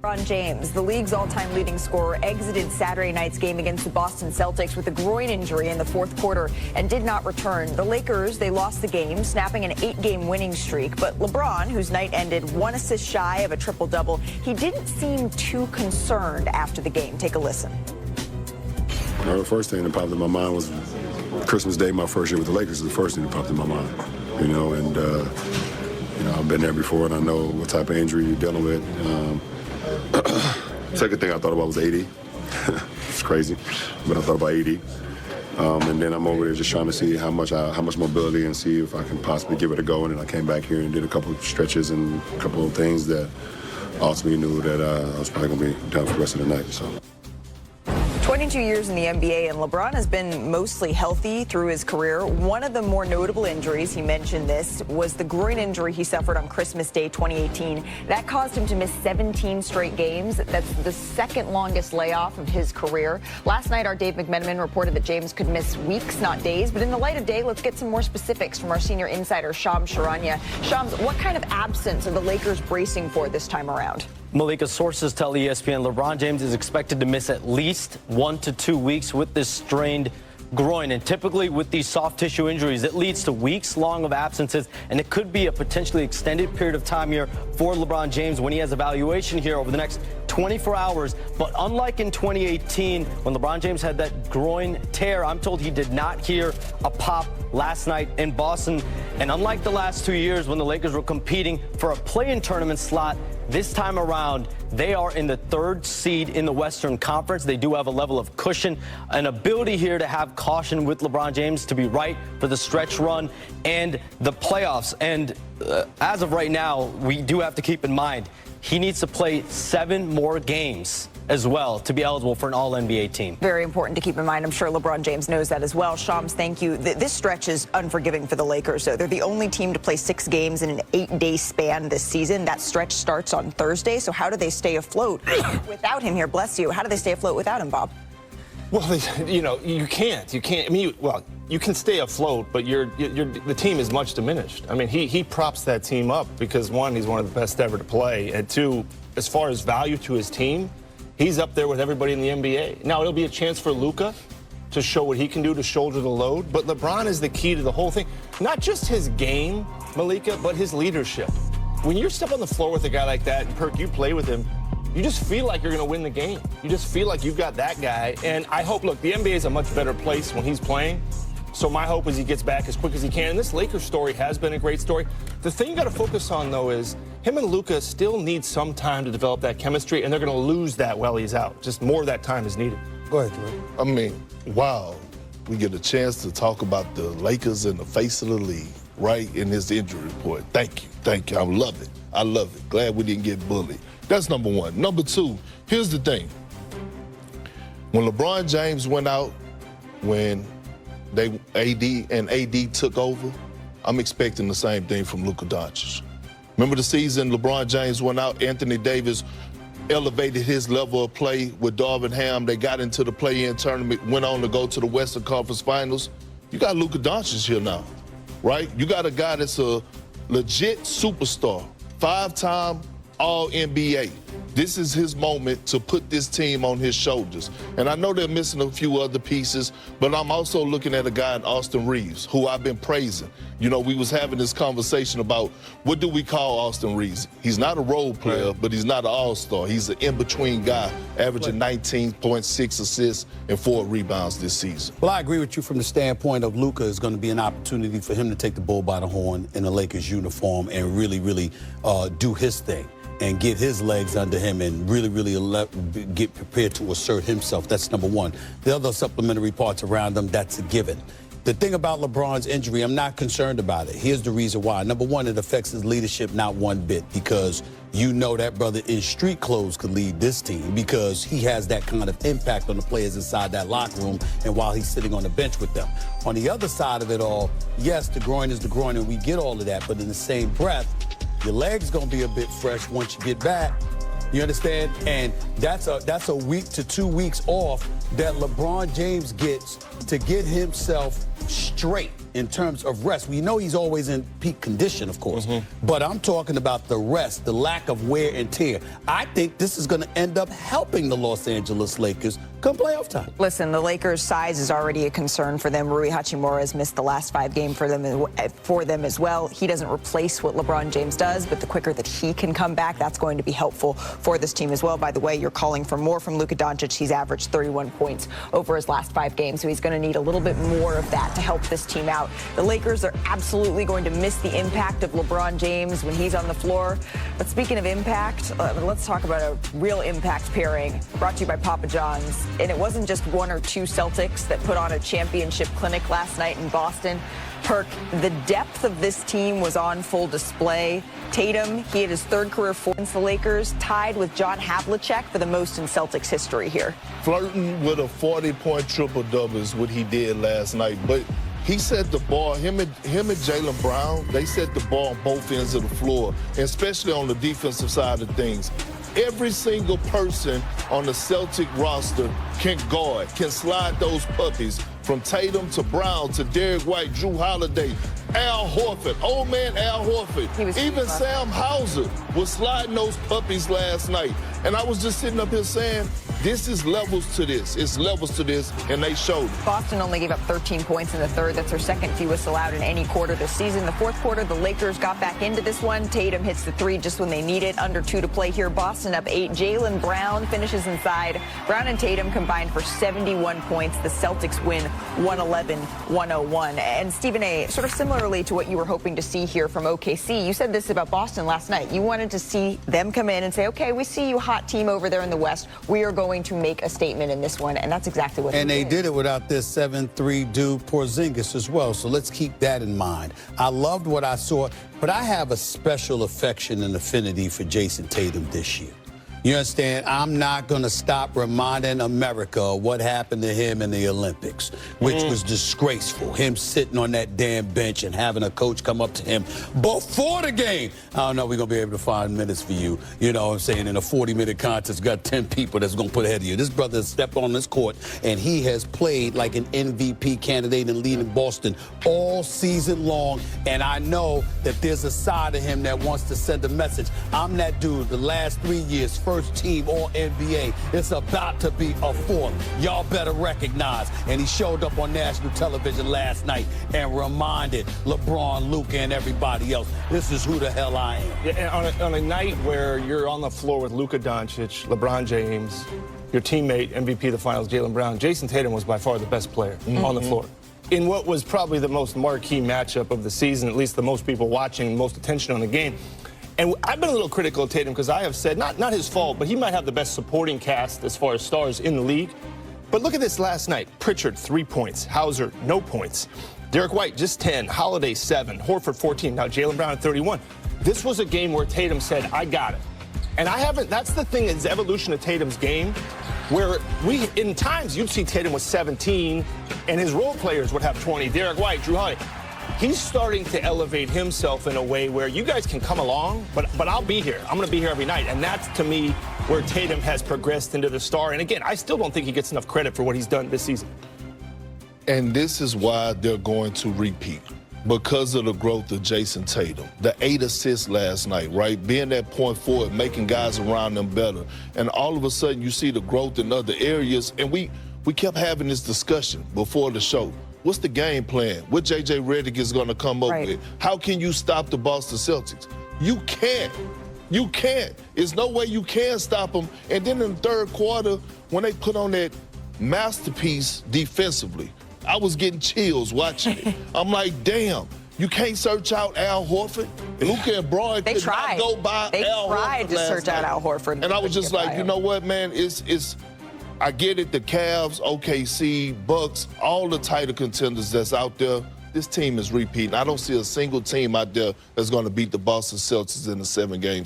LeBron James, the league's all-time leading scorer, exited Saturday night's game against the Boston Celtics with a groin injury in the fourth quarter and did not return. The Lakers, they lost the game, snapping an 8-game winning streak. But LeBron, whose night ended 1 assist shy of a triple-double, he didn't seem too concerned after the game. Take a listen. The first thing that popped in my mind was Christmas Day, my first year with the Lakers, was the first thing that popped in my mind. I've been there before and I know what type of injury you're dealing with. Second thing I thought about was 80. It's crazy, but I thought about 80. And then I'm over there just trying to see how much mobility and see if I can possibly give it a go. And then I came back here and did a couple of stretches and a couple of things that ultimately knew that I was probably going to be done for the rest of the night. So. 22 years in the NBA, and LeBron has been mostly healthy through his career. One of the more notable injuries, he mentioned this, was the groin injury he suffered on Christmas Day 2018. That caused him to miss 17 straight games. That's the second longest layoff of his career. Last night, our Dave McMenamin reported that James could miss weeks, not days. But in the light of day, let's get some more specifics from our senior insider, Shams Charania. Shams, what kind of absence are the Lakers bracing for this time around? Malika, sources tell ESPN LeBron James is expected to miss at least 1 to 2 weeks with this strained groin. And typically with these soft tissue injuries, it leads to weeks long of absences, and it could be a potentially extended period of time here for LeBron James when he has evaluation here over the next 24 hours. But unlike in 2018, when LeBron James had that groin tear, I'm told he did not hear a pop last night in Boston. And unlike the last 2 years when the Lakers were competing for a play-in tournament slot, this time around, they are in the 3rd seed in the Western Conference. They do have a level of cushion, an ability here to have caution with LeBron James to be right for the stretch run and the playoffs. And as of right now, we do have to keep in mind, he needs to play 7 more games as well to be eligible for an all-NBA team. Very important to keep in mind. I'm sure LeBron James knows that as well. Shams, thank you. This stretch is unforgiving for the Lakers. So they're the only team to play 6 games in an 8-day span this season. That stretch starts on Thursday. So how do they stay afloat without him here? Bless you. How do they stay afloat without him, Bob? Well, you can't. I mean, you can stay afloat, but the team is much diminished. I mean, he props that team up because, 1, he's one of the best ever to play, and 2, as far as value to his team, he's up there with everybody in the NBA. Now, it'll be a chance for Luka to show what he can do to shoulder the load, but LeBron is the key to the whole thing. Not just his game, Malika, but his leadership. When you're stepping on the floor with a guy like that, and Perk, you play with him, you just feel like you're going to win the game. You just feel like you've got that guy. And I hope, look, the NBA is a much better place when he's playing. So my hope is he gets back as quick as he can. And this Lakers story has been a great story. The thing you got to focus on, though, is him and Luka still need some time to develop that chemistry, and they're going to lose that while he's out. Just more of that time is needed. Go ahead, Querim. I mean, wow. We get a chance to talk about the Lakers in the face of the league right in this injury report. Thank you. Thank you. I love it. I love it. Glad we didn't get bullied. That's number 1. Number 2, here's the thing. When LeBron James went out, when AD took over, I'm expecting the same thing from Luka Doncic. Remember the season LeBron James went out, Anthony Davis elevated his level of play with Darvin Ham. They got into the play-in tournament, went on to go to the Western Conference Finals. You got Luka Doncic here now, right? You got a guy that's a legit superstar, 5-time All-NBA. This is his moment to put this team on his shoulders. And I know they're missing a few other pieces, but I'm also looking at a guy in Austin Reeves, who I've been praising. You know, we was having this conversation about what do we call Austin Reeves? He's not a role player, but he's not an all-star. He's an in-between guy, averaging 19.6 assists and 4 rebounds this season. Well, I agree with you from the standpoint of Luka is going to be an opportunity for him to take the bull by the horn in the Lakers uniform and really, really do his thing and get his legs under him and really, really get prepared to assert himself. That's number 1. The other supplementary parts around him, that's a given. The thing about LeBron's injury, I'm not concerned about it. Here's the reason why. Number 1, it affects his leadership not one bit, because you know that brother in street clothes could lead this team because he has that kind of impact on the players inside that locker room and while he's sitting on the bench with them. On the other side of it all, yes, the groin is the groin and we get all of that, but in the same breath, your leg's gonna be a bit fresh once you get back. You understand? And that's a week to 2 weeks off that LeBron James gets to get himself straight in terms of rest. We know he's always in peak condition, of course, but I'm talking about the rest, the lack of wear and tear. I think this is going to end up helping the Los Angeles Lakers come playoff time. Listen, the Lakers' size is already a concern for them. Rui Hachimura has missed the last 5 games for them as well. He doesn't replace what LeBron James does, but the quicker that he can come back, that's going to be helpful for this team as well. By the way, you're calling for more from Luka Doncic. He's averaged 31 points over his last 5 games, so he's going to need a little bit more of that to help this team out. The Lakers are absolutely going to miss the impact of LeBron James when he's on the floor. But speaking of impact, let's talk about a real impact pairing brought to you by Papa John's. And it wasn't just 1 or 2 Celtics that put on a championship clinic last night in Boston. Perk, the depth of this team was on full display. Tatum, he had his 3rd career 4 against the Lakers, tied with John Havlicek for the most in Celtics history here. Flirting with a 40-point triple-double is what he did last night. But he set the ball, him and Jaylen Brown, they set the ball on both ends of the floor, especially on the defensive side of things. Every single person on the Celtic roster can guard, can slide those puppies from Tatum to Brown to Derek White, Drew Holiday, Al Horford, old man Al Horford. Even Sam Hauser was sliding those puppies last night. And I was just sitting up here saying, this is levels to this. It's levels to this, and they showed it. Boston only gave up 13 points in the 3rd. That's their 2nd fewest allowed in any quarter this season. The 4th quarter, the Lakers got back into this one. Tatum hits the 3 just when they need it. Under 2 to play here. Boston up 8. Jaylen Brown finishes inside. Brown and Tatum combined for 71 points. The Celtics win 111-101. And Stephen A., sort of similarly to what you were hoping to see here from OKC, you said this about Boston last night. You wanted to see them come in and say, okay, we see you, hot team over there in the West. We are going to make a statement in this one, and that's exactly what they did it without this 7'3" dude Porzingis as well, so let's keep that in mind. I loved what I saw, but I have a special affection and affinity for Jason Tatum this year. You understand? I'm not going to stop reminding America what happened to him in the Olympics, which was disgraceful. Him sitting on that damn bench and having a coach come up to him before the game. I don't know, we're going to be able to find minutes for you. You know what I'm saying? In a 40-minute contest, got 10 people that's going to put ahead of you. This brother has stepped on this court, and he has played like an MVP candidate and leading Boston all season long. And I know that there's a side of him that wants to send a message. I'm that dude the last 3 years, first team All-NBA. It's about to be a 4th. Y'all better recognize. And he showed up on national television last night and reminded LeBron, Luka, and everybody else, this is who the hell I am. Yeah, on a night where you're on the floor with Luka Doncic, LeBron James, your teammate, MVP of the finals, Jaylen Brown, Jason Tatum was by far the best player on the floor. In what was probably the most marquee matchup of the season, at least the most people watching, most attention on the game. And I've been a little critical of Tatum because I have said, not his fault, but he might have the best supporting cast as far as stars in the league. But look at this last night. Pritchard, 3 points. Hauser, no points. Derek White, just 10. Holiday, 7. Horford, 14. Now Jaylen Brown at 31. This was a game where Tatum said, I got it. And that's the thing, is evolution of Tatum's game, where in times you'd see Tatum with 17, and his role players would have 20. Derek White, Drew Holiday. He's starting to elevate himself in a way where you guys can come along, but I'll be here. I'm going to be here every night. And that's, to me, where Tatum has progressed into the star. And again, I still don't think he gets enough credit for what he's done this season. And this is why they're going to repeat, because of the growth of Jason Tatum. The 8 assists last night, right? Being that point forward, making guys around them better. And all of a sudden, you see the growth in other areas. And we kept having this discussion before the show. What's the game plan? What J.J. Redick is going to come up with? How can you stop the Boston Celtics? You can't. You can't. There's no way you can stop them. And then in the 3rd quarter, when they put on that masterpiece defensively, I was getting chills watching it. I'm like, damn, you can't search out Al Horford? Luka and Bronny could not go by Al Horford. They tried to search out Al Horford. And I was just like, you know what, man? I get it, the Cavs, OKC, Bucks, all the title contenders that's out there, this team is repeating. I don't see a single team out there that's going to beat the Boston Celtics in the 7 games.